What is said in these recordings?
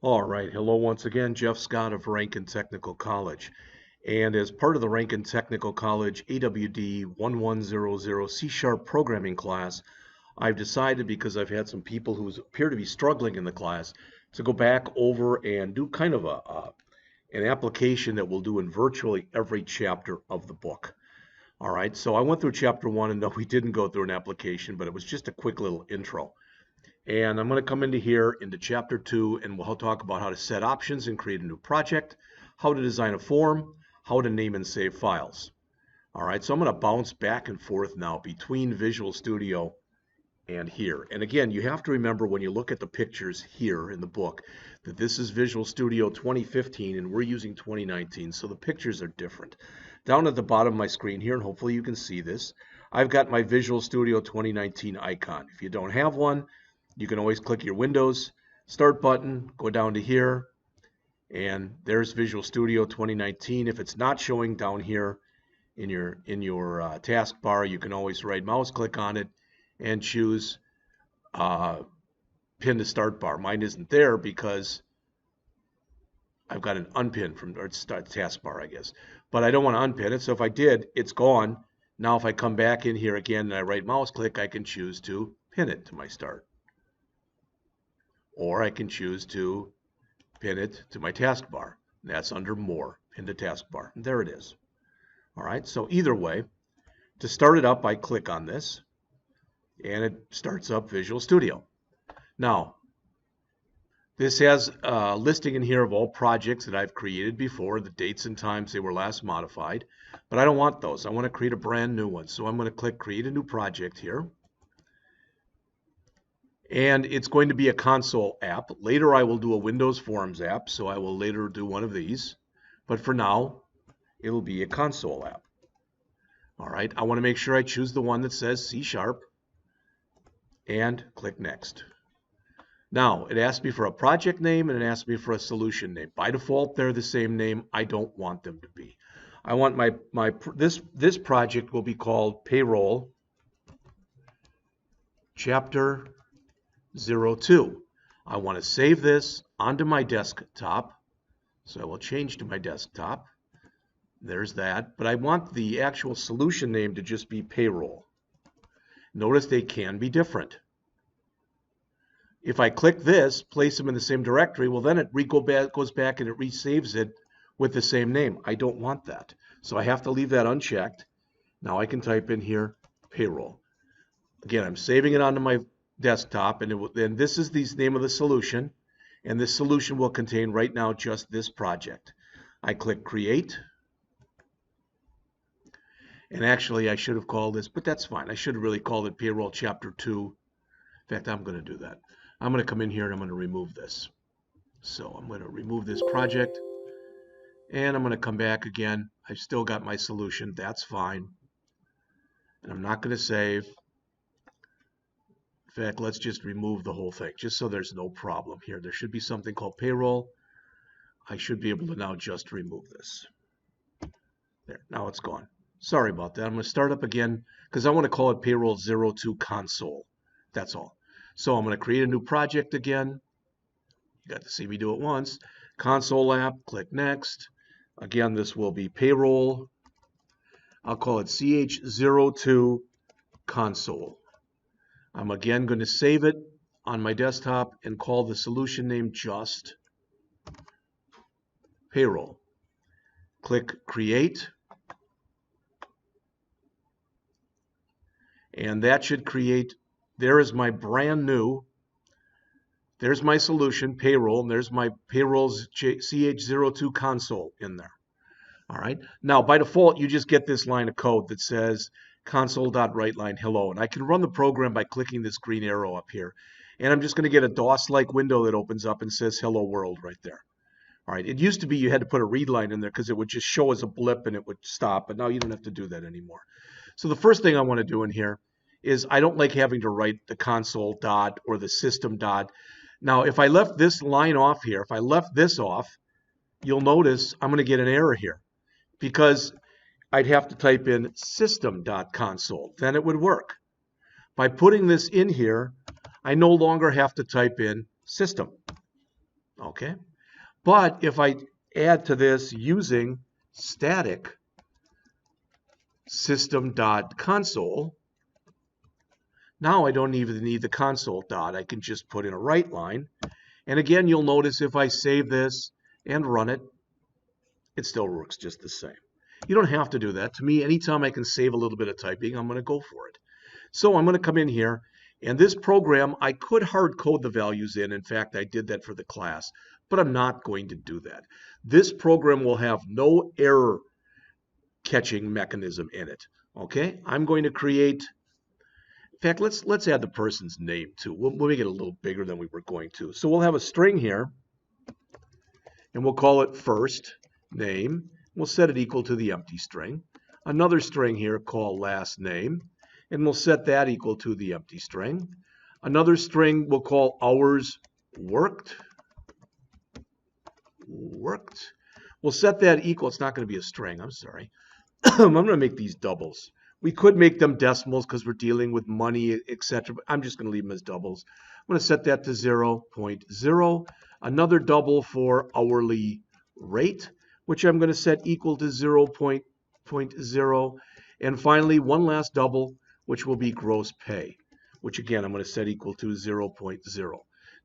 All right, hello once again, Jeff Scott of Rankin Technical College. And as part of the Rankin Technical College AWD1100 C# programming class, I've decided, because I've had some people who appear to be struggling in the class, to go back over and do kind of an application that we'll do in virtually every chapter of the book. All right, so I went through chapter 1, and no, we didn't go through an application, but it was just a quick little intro. And I'm going to come into here into chapter 2, and we'll talk about how to set options and create a new project, how to design a form, how to name and save files. All right, so I'm going to bounce back and forth now between Visual Studio and here. And again, you have to remember when you look at the pictures here in the book that this is Visual Studio 2015 and we're using 2019, so the pictures are different. Down at the bottom of my screen here, and hopefully you can see this, I've got my Visual Studio 2019 icon. If you don't have one, you can always click your Windows Start button, go down to here, and there's Visual Studio 2019. If it's not showing down here in your taskbar, you can always right mouse click on it and choose pin to start bar. Mine isn't there because I've got an unpin from or start taskbar, I guess. But I don't want to unpin it, so if I did, it's gone. Now if I come back in here again and I right mouse click, I can choose to pin it to my start. Or I can choose to pin it to my taskbar. That's under More, pin to taskbar. And there it is. All right, so either way, to start it up, I click on this, and it starts up Visual Studio. Now, this has a listing in here of all projects that I've created before, the dates and times they were last modified, but I don't want those. I want to create a brand new one. So I'm going to click Create a New Project here. And it's going to be a console app. Later I will do a Windows Forms app, so I will later do one of these. But for now, it'll be a console app. All right, I want to make sure I choose the one that says C# and click Next. Now, it asks me for a project name and it asks me for a solution name. By default, they're the same name. I don't want them to be. I want this project will be called Payroll Chapter 02. I want to save this onto my desktop, so I will change to my desktop. There's that, but I want the actual solution name to just be Payroll. Notice they can be different. If I click this, place them in the same directory, well then it goes back and it resaves it with the same name. I don't want that, so I have to leave that unchecked. Now I can type in here Payroll. Again, I'm saving it onto my desktop, and this is the name of the solution, and this solution will contain right now just this project. I click Create, and actually I should have called this, but that's fine. I should have really called it Payroll Chapter 2. In fact, I'm going to do that. I'm going to come in here and I'm going to remove this. So I'm going to remove this project, and I'm going to come back again. I've still got my solution. That's fine. And I'm not going to save. In fact, let's just remove the whole thing, just so there's no problem here. There should be something called Payroll. I should be able to now just remove this. There, now it's gone. Sorry about that. I'm going to start up again because I want to call it Payroll 02 Console. That's all. So I'm going to create a new project again. You got to see me do it once. Console app, click Next. Again, this will be Payroll. I'll call it CH02 Console. I'm again going to save it on my desktop and call the solution name just Payroll. Click Create. And that should create, there is my brand new, there's my solution, Payroll, and there's my Payroll's CH02 console in there. All right. Now, by default, you just get this line of code that says console.writeline hello, and I can run the program by clicking this green arrow up here, and I'm just going to get a DOS-like window that opens up and says hello world right there. All right, it used to be you had to put a read line in there because it would just show as a blip and it would stop, but now you don't have to do that anymore. So the first thing I want to do in here is I don't like having to write the console dot or the system dot. Now if I left this line off here, if I left this off, you'll notice I'm going to get an error here because I'd have to type in system.console. Then it would work. By putting this in here, I no longer have to type in system. Okay? But if I add to this using static system.console, now I don't even need the console dot. I can just put in a write line. And again, you'll notice if I save this and run it, it still works just the same. You don't have to do that. To me, anytime I can save a little bit of typing, I'm going to go for it. So I'm going to come in here, and this program, I could hard code the values in. In fact, I did that for the class, but I'm not going to do that. This program will have no error catching mechanism in it. Okay, I'm going to create, in fact, let's add the person's name too. We'll make it a little bigger than we were going to. So we'll have a string here, and we'll call it first name. We'll set it equal to the empty string. Another string here called last name, and we'll set that equal to the empty string. Another string we'll call hours worked. We'll set that equal, it's not going to be a string, I'm sorry. I'm going to make these doubles. We could make them decimals because we're dealing with money, etc. But I'm just going to leave them as doubles. I'm going to set that to 0.0. Another double for hourly rate, which I'm going to set equal to 0.0. And finally, one last double, which will be gross pay, which again, I'm going to set equal to 0.0.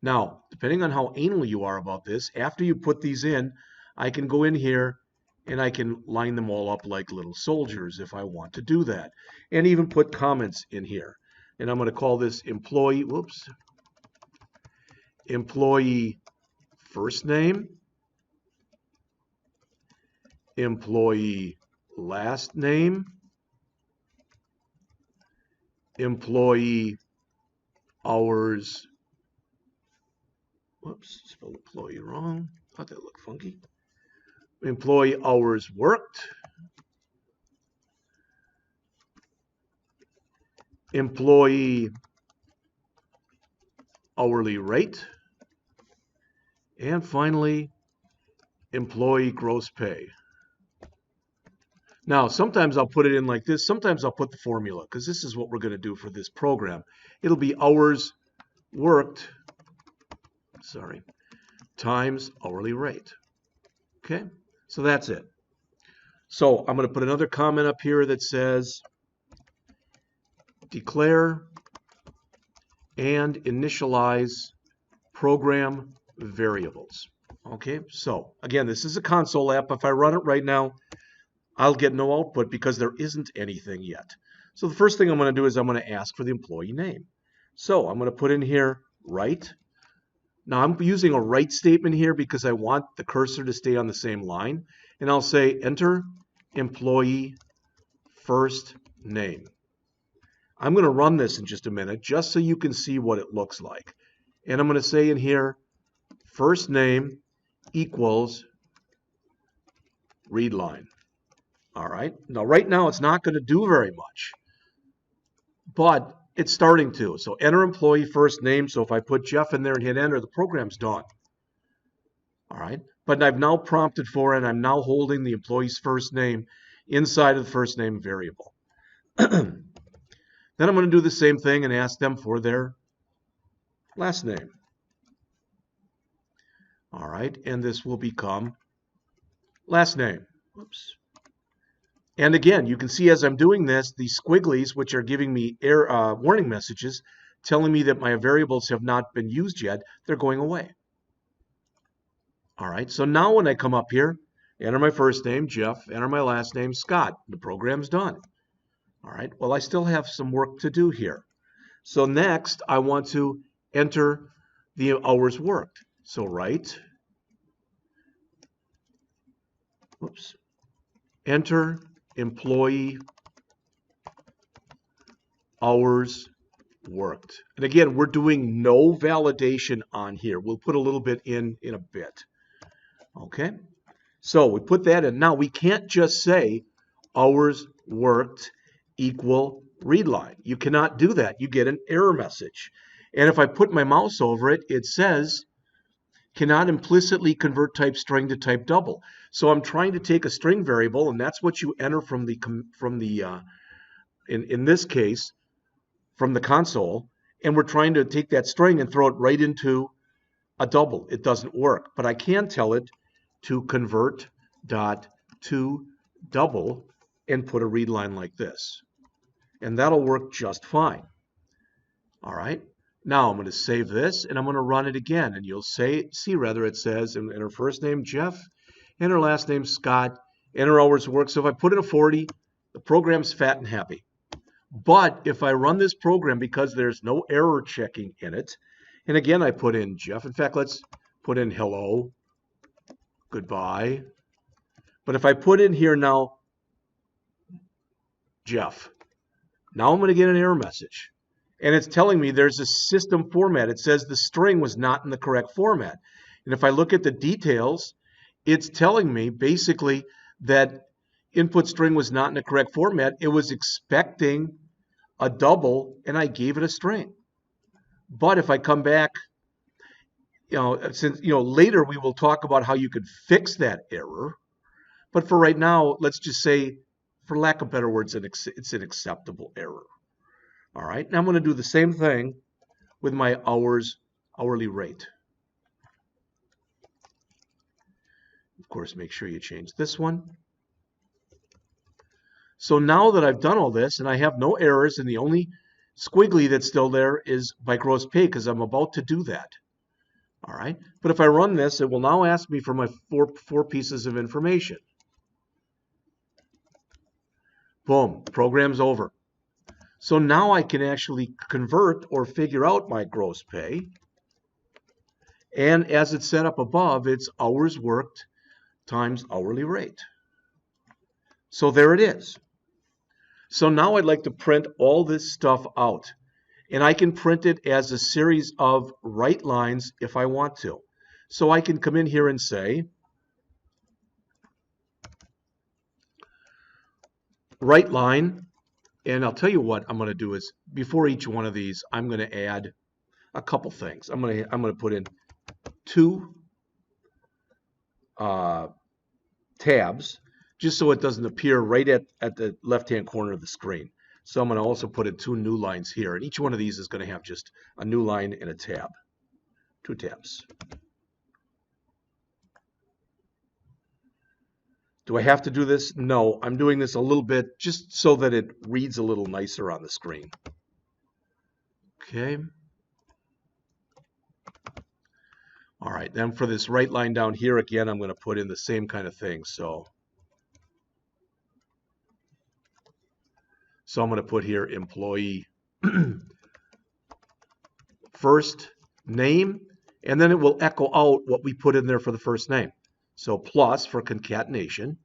Now, depending on how anal you are about this, after you put these in, I can go in here and I can line them all up like little soldiers if I want to do that. And even put comments in here. And I'm going to call this employee first name, employee last name, employee hours, spelled employee wrong, thought that looked funky, employee hours worked, employee hourly rate, and finally, employee gross pay. Now, sometimes I'll put it in like this. Sometimes I'll put the formula, because this is what we're going to do for this program. It'll be hours worked, times hourly rate. Okay, so that's it. So I'm going to put another comment up here that says declare and initialize program variables. Okay, so again, this is a console app. If I run it right now, I'll get no output because there isn't anything yet. So the first thing I'm going to do is I'm going to ask for the employee name. So I'm going to put in here write. Now I'm using a write statement here because I want the cursor to stay on the same line. And I'll say enter employee first name. I'm going to run this in just a minute just so you can see what it looks like. And I'm going to say in here first name equals read line. All right. Now, right now, it's not going to do very much, but it's starting to. So enter employee first name. So if I put Jeff in there and hit enter, the program's done. All right. But I've now prompted for it. I'm now holding the employee's first name inside of the first name variable. Then I'm going to do the same thing and ask them for their last name. All right. And this will become last name. Whoops. And again, you can see as I'm doing this, these squigglies, which are giving me warning messages, telling me that my variables have not been used yet, they're going away. All right, so now when I come up here, enter my first name, Jeff, enter my last name, Scott. The program's done. All right, well, I still have some work to do here. So next, I want to enter the hours worked. So write, enter employee hours worked. And again, we're doing no validation on here. We'll put a little bit in a bit. Okay, so we put that in. Now we can't just say hours worked equal read line. You cannot do that. You get an error message. And if I put my mouse over it, it says cannot implicitly convert type string to type double. So I'm trying to take a string variable, and that's what you enter from the in this case, from the console, and we're trying to take that string and throw it right into a double. It doesn't work. But I can tell it to convert dot to double and put a read line like this. And that'll work just fine. All right. Now I'm going to save this and I'm going to run it again. And you'll see it says in her first name, Jeff, and her last name, Scott, and her hours work. So if I put in a 40, the program's fat and happy. But if I run this program, because there's no error checking in it, and again, I put in Jeff. In fact, let's put in hello, goodbye. But if I put in here now, Jeff, now I'm going to get an error message. And it's telling me there's a system format. It says the string was not in the correct format. And if I look at the details, it's telling me basically that input string was not in the correct format. It was expecting a double, and I gave it a string. But if I come back, later we will talk about how you could fix that error. But for right now, let's just say, for lack of better words, it's an acceptable error. All right, now I'm going to do the same thing with my hourly rate. Of course, make sure you change this one. So now that I've done all this and I have no errors, and the only squiggly that's still there is my gross pay, because I'm about to do that. All right, but if I run this, it will now ask me for my four pieces of information. Boom, program's over. So now I can actually convert or figure out my gross pay. And as it's set up above, it's hours worked times hourly rate. So there it is. So now I'd like to print all this stuff out. And I can print it as a series of write lines if I want to. So I can come in here and say, write line. And I'll tell you what I'm going to do is, before each one of these, I'm going to add a couple things. I'm going to put in 2 tabs, just so it doesn't appear right at the left-hand corner of the screen. So I'm going to also put in 2 new lines here. And each one of these is going to have just a new line and a tab. 2 tabs. Do I have to do this? No, I'm doing this a little bit just so that it reads a little nicer on the screen. Okay. All right, then for this right line down here, again, I'm going to put in the same kind of thing. So I'm going to put here employee first name, and then it will echo out what we put in there for the first name. So plus for concatenation,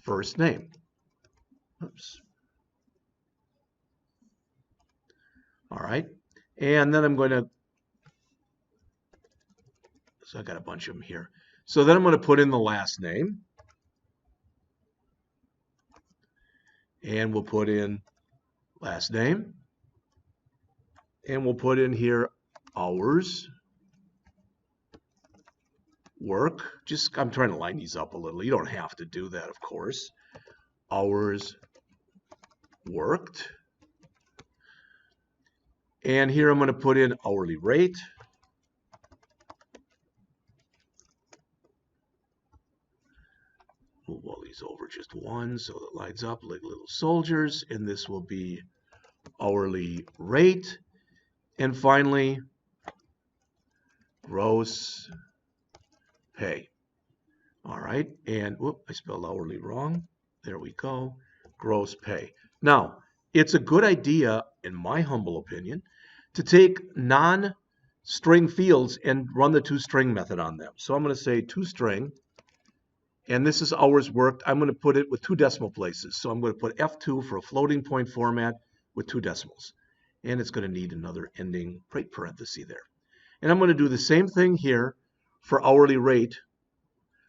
first name. Oops. All right. And then I'm going to, so I got a bunch of them here. So then I'm going to put in the last name. And we'll put in last name. And we'll put in here hours work. I'm trying to line these up a little. You don't have to do that, of course. Hours worked. And here I'm going to put in hourly rate. Move all these over just one so it lines up like little soldiers. And this will be hourly rate. And finally, gross pay. All right, and whoop, I spelled hourly wrong. There we go. Gross pay. Now, it's a good idea, in my humble opinion, to take non-string fields and run the toString method on them. So I'm going to say toString, and this is hours worked. I'm going to put it with 2 decimal places. So I'm going to put F2 for a floating point format with 2 decimals. And it's going to need another ending right parenthesis there. And I'm going to do the same thing here for hourly rate.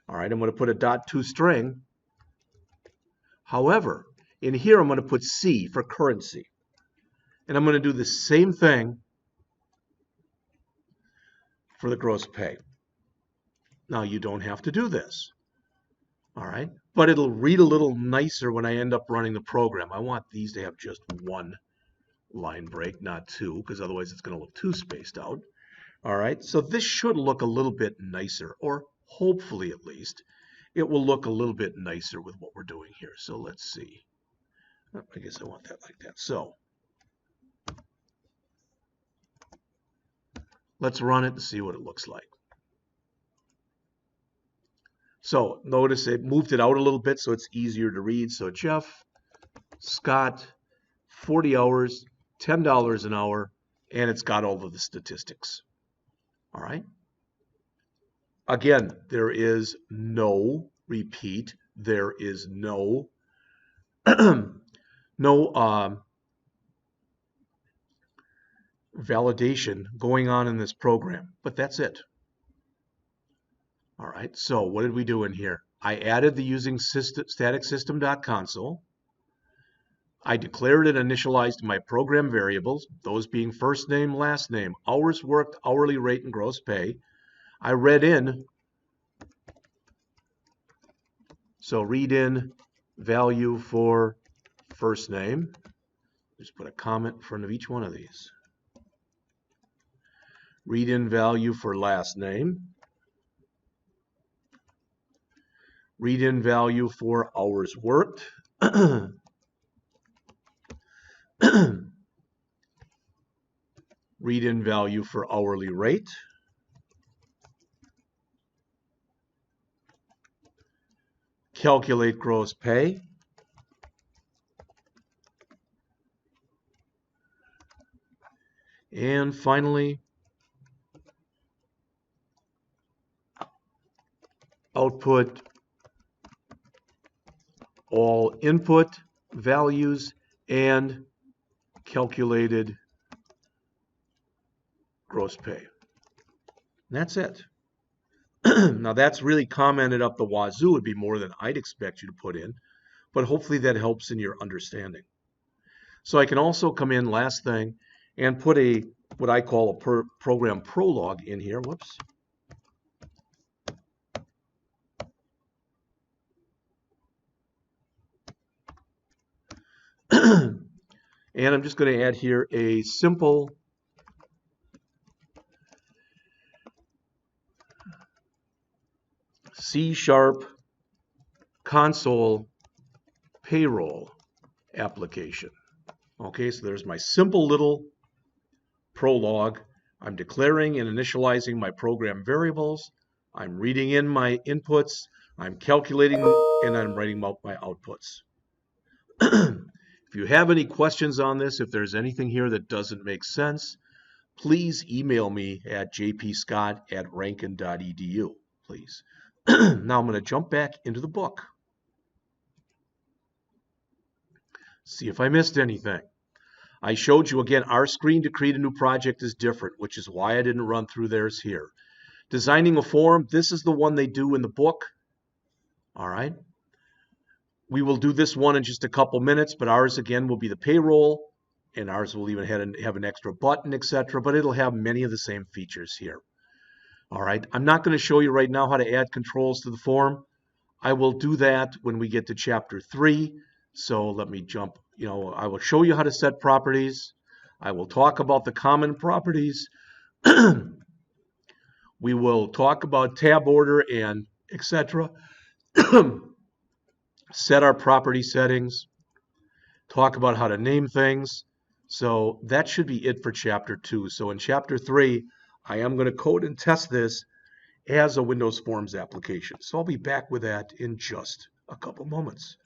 All right, I'm going to put a .toString. However, in here I'm going to put C for currency. And I'm going to do the same thing for the gross pay. Now, you don't have to do this. All right, but it'll read a little nicer when I end up running the program. I want these to have just 1 line break, not 2, because otherwise it's going to look too spaced out. All right, so this should look a little bit nicer, or hopefully at least, it will look a little bit nicer with what we're doing here. So let's see. I guess I want that like that. So let's run it and see what it looks like. So notice it moved it out a little bit so it's easier to read. So Jeff, Scott, 40 hours, $10 an hour, and it's got all of the statistics. All right. Again, there is no, repeat, there is no, no validation going on in this program, but that's it. All right, so what did we do in here? I added the using static system.console. I declared and initialized my program variables, those being first name, last name, hours worked, hourly rate, and gross pay. I read in, so read in value for first name. Just put a comment in front of each one of these. Read in value for last name. Read in value for hours worked. Read in value for hourly rate. Calculate gross pay. And finally, output all input values and calculated gross pay. And that's it. Now that's really commented up the wazoo. Would be more than I'd expect you to put in, but hopefully that helps in your understanding. So I can also come in, last thing, and put a what I call a program prologue in here. Whoops. And I'm just going to add here a simple C# console payroll application. Okay, so there's my simple little prologue. I'm declaring and initializing my program variables. I'm reading in my inputs. I'm calculating and I'm writing out my outputs. If you have any questions on this, if there's anything here that doesn't make sense, please email me at jpscott@ranken.edu, please. Now I'm going to jump back into the book. See if I missed anything. I showed you again, our screen to create a new project is different, which is why I didn't run through theirs here. Designing a form, this is the one they do in the book. All right. We will do this one in just a couple minutes, but ours again will be the payroll, and ours will even have an extra button, etc., but it'll have many of the same features here. All right, I'm not going to show you right now how to add controls to the form. I will do that when we get to Chapter 3. So let me jump, I will show you how to set properties. I will talk about the common properties. We will talk about tab order and etc. Set our property settings. Talk about how to name things. So that should be it for Chapter 2. So in Chapter 3, I am going to code and test this as a Windows Forms application. So I'll be back with that in just a couple moments.